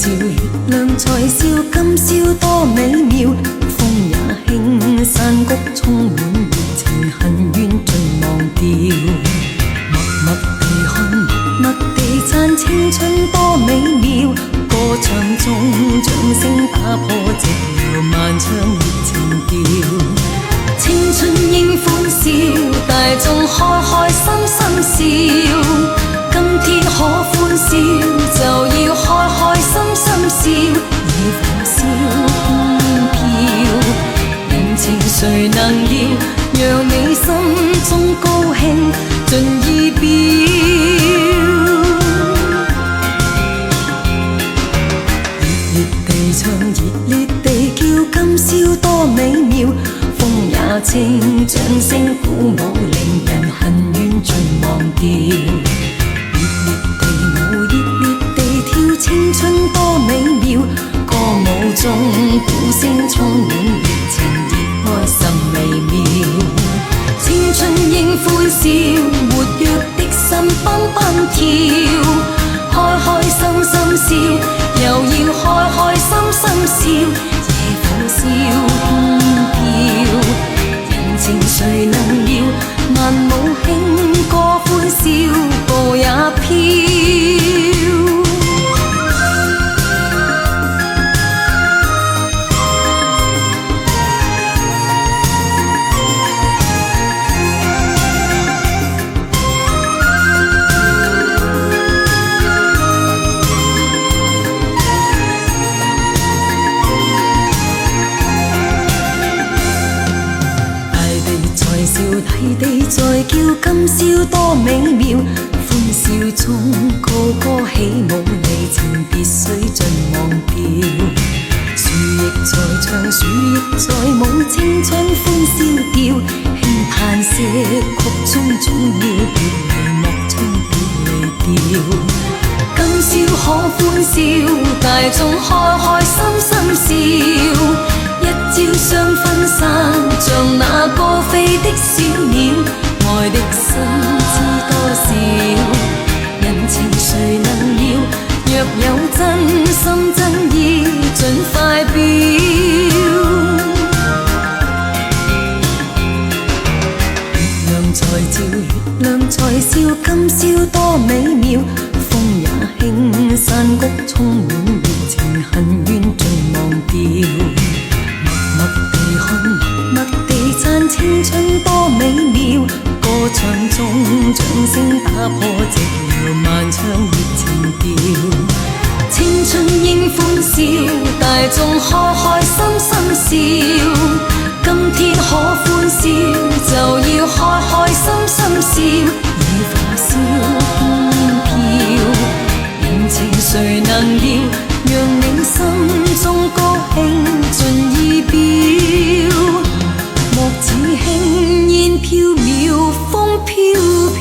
照月亮在笑，今宵多美妙。風也輕，山谷充滿熱情，恨怨盡忘掉。默默地看，默默地讚，青春多美妙。歌唱中，掌聲打破寂寥，漫唱熱情調。青春應歡笑，大眾開開心心笑。今天可歡笑，就要開開心心笑。野火燒飄飄，人情誰能料？讓你心中高興盡意表。熱烈地唱，熱烈地叫，今宵多美妙。風也清，掌聲鼓舞，令人恨怨盡忘掉。青春多美妙，歌舞中鼓聲充滿熱情，熱愛甚微妙。青春應歡笑，活躍的心蹦蹦跳，開開心心笑，又要開開心心笑。野火燒飄飄，人情誰能料？萬舞輕歌歡笑，步也飄。大地在叫，今宵多美妙。歡笑中高歌起舞，離情別緒盡忘掉。樹亦在唱，樹亦在舞，青春歡笑調。輕嘆息曲中總要別離，莫唱別離調。今宵可歡笑，大眾開開心心笑。一朝相分散，像那高飛的小鳥，愛的心知多少？人情誰能料？若有真心真意，盡快表。月亮在照，月亮在笑，今宵多美妙。風也輕，山谷充滿熱情，恨怨盡忘掉。默地看，默默地讚，青春多美妙。歌唱中，掌聲打破寂寥，漫唱熱情調。青春應歡笑，大眾開開心心笑。今天可歡笑，就要開開心心笑。野火燒飄飄，人情誰能料？讓你心中高興盡意表。莫只輕煙飄渺，風飄飄。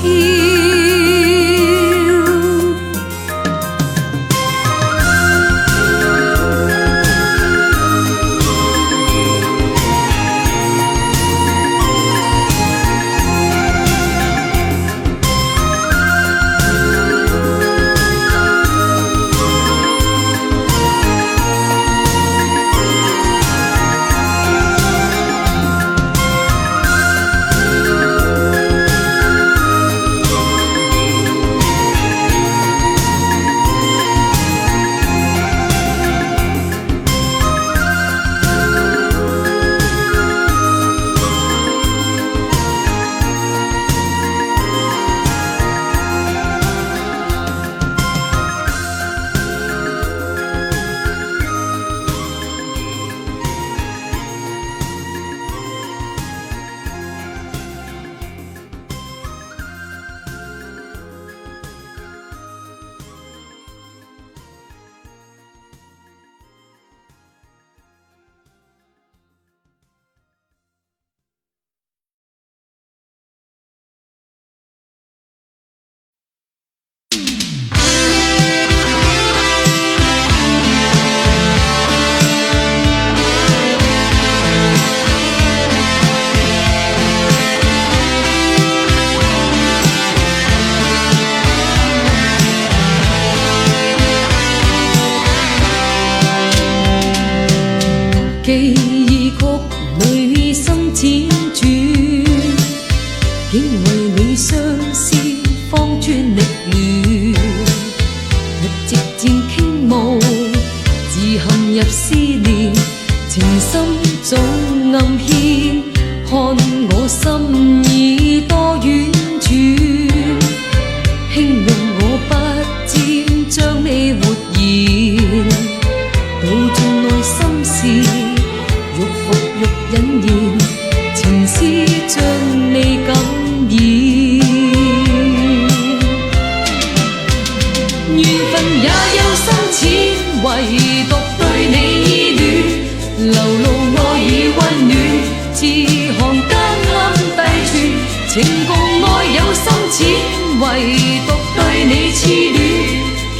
唯獨對你痴戀，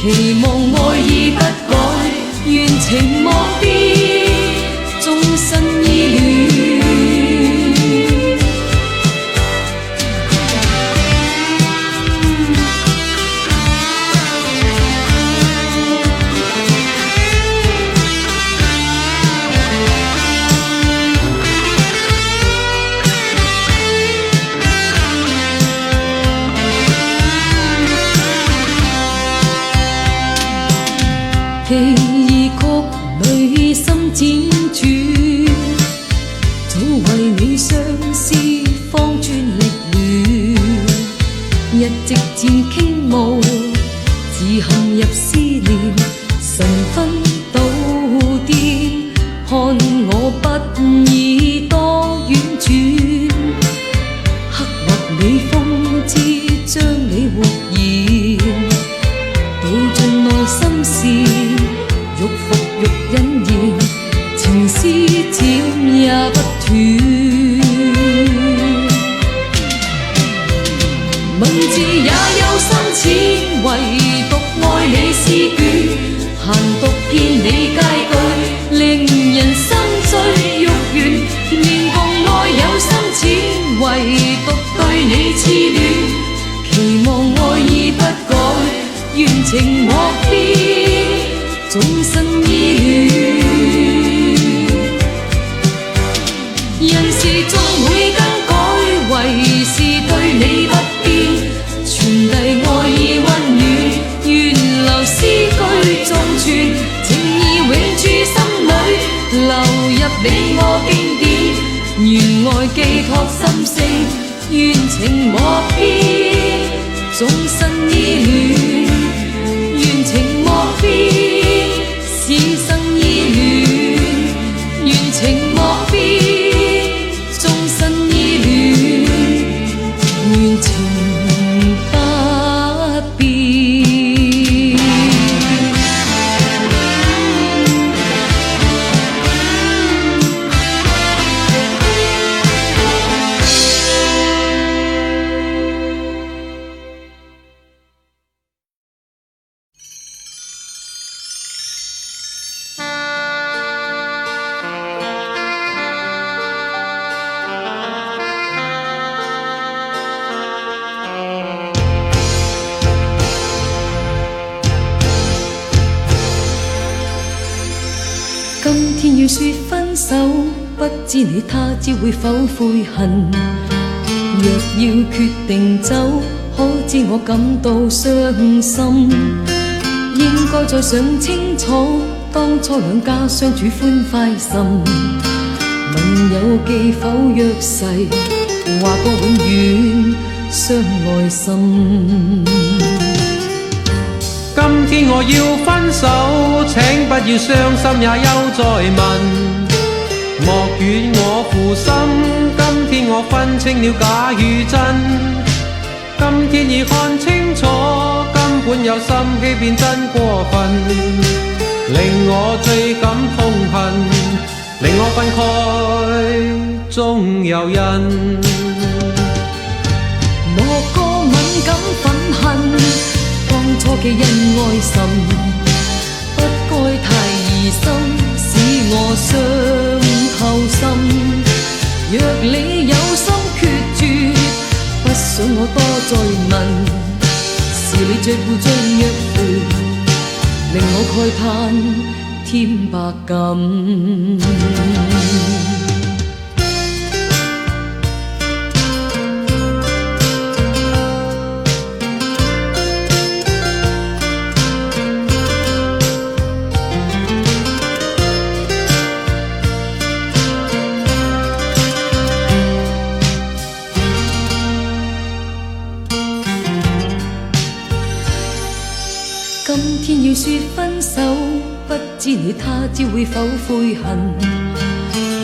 期望愛意不改，願情莫變，終身依戀。記憶曲裏心輾轉，早為你相思方專歷亂，一夕漸傾慕，自陷入思念，神分倒顛，看我不已多婉轉，刻劃你風姿，將你活現，道盡內心事。欲伏欲隱現，情絲剪也不斷。文字也有深淺，唯獨愛你詩卷，閒讀遍你佳句，令人心醉欲圓。願共愛有深淺，唯獨對你痴戀，期望愛意不改，願情莫變。終身依戀，人事終會更改，唯是對你不變，傳遞愛意溫暖，願留詩句中存，情意永駐心裏，流入你我經典，願愛寄託心聲，願情莫變，終身依戀，願情莫變。此生依戀，願情莫變，終身依戀，願情不變。今天要說分手，不知你他朝會否悔恨。若要決定走，可知我感到傷心。應該再想清楚，當初兩家相處歡快甚。問有記否約誓，話過永遠相愛心。今天我要分手，請不要傷心也休再問，莫怨我負心。今天我分清了假與真，今天已看清楚，根本有心機變真過分，令我最感痛恨，令我憤慨終有因。莫過敏感憤恨，當初嘅恩愛深，不該太疑心，使我傷透心。若你有心決絕，不想我多再問，是你最故將約會，令我慨嘆添百感。今天要說分手，不知你他朝會否悔恨。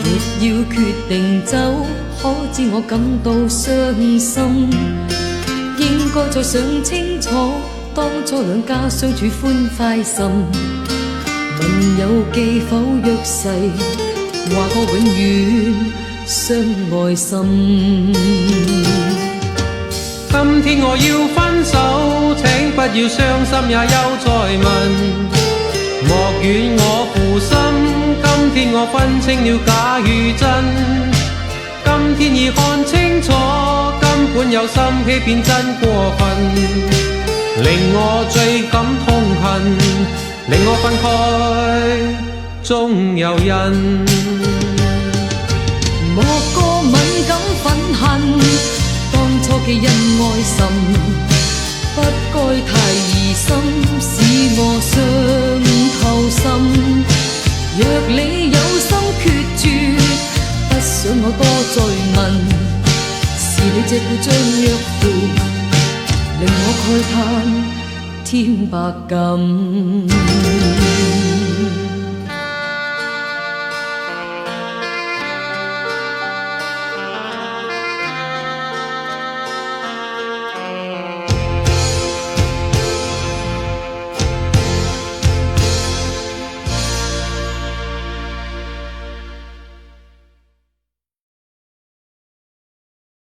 若要決定走，可知我感到傷心。應該再想清楚，當初兩家相處歡快甚。問有記否約誓，話過永遠相愛心。今天我要分手，要傷心也休再問。莫怨我負心，今天我分清了假與真。今天已看清楚，根本有心欺騙真過分，令我最感痛恨，令我憤慨終有因。莫個敏感憤恨，當初嘅恩愛深，不該太疑心，使我傷透心。若你有心決絕，不想我多再問，是你這故將約負，令我慨嘆天百感。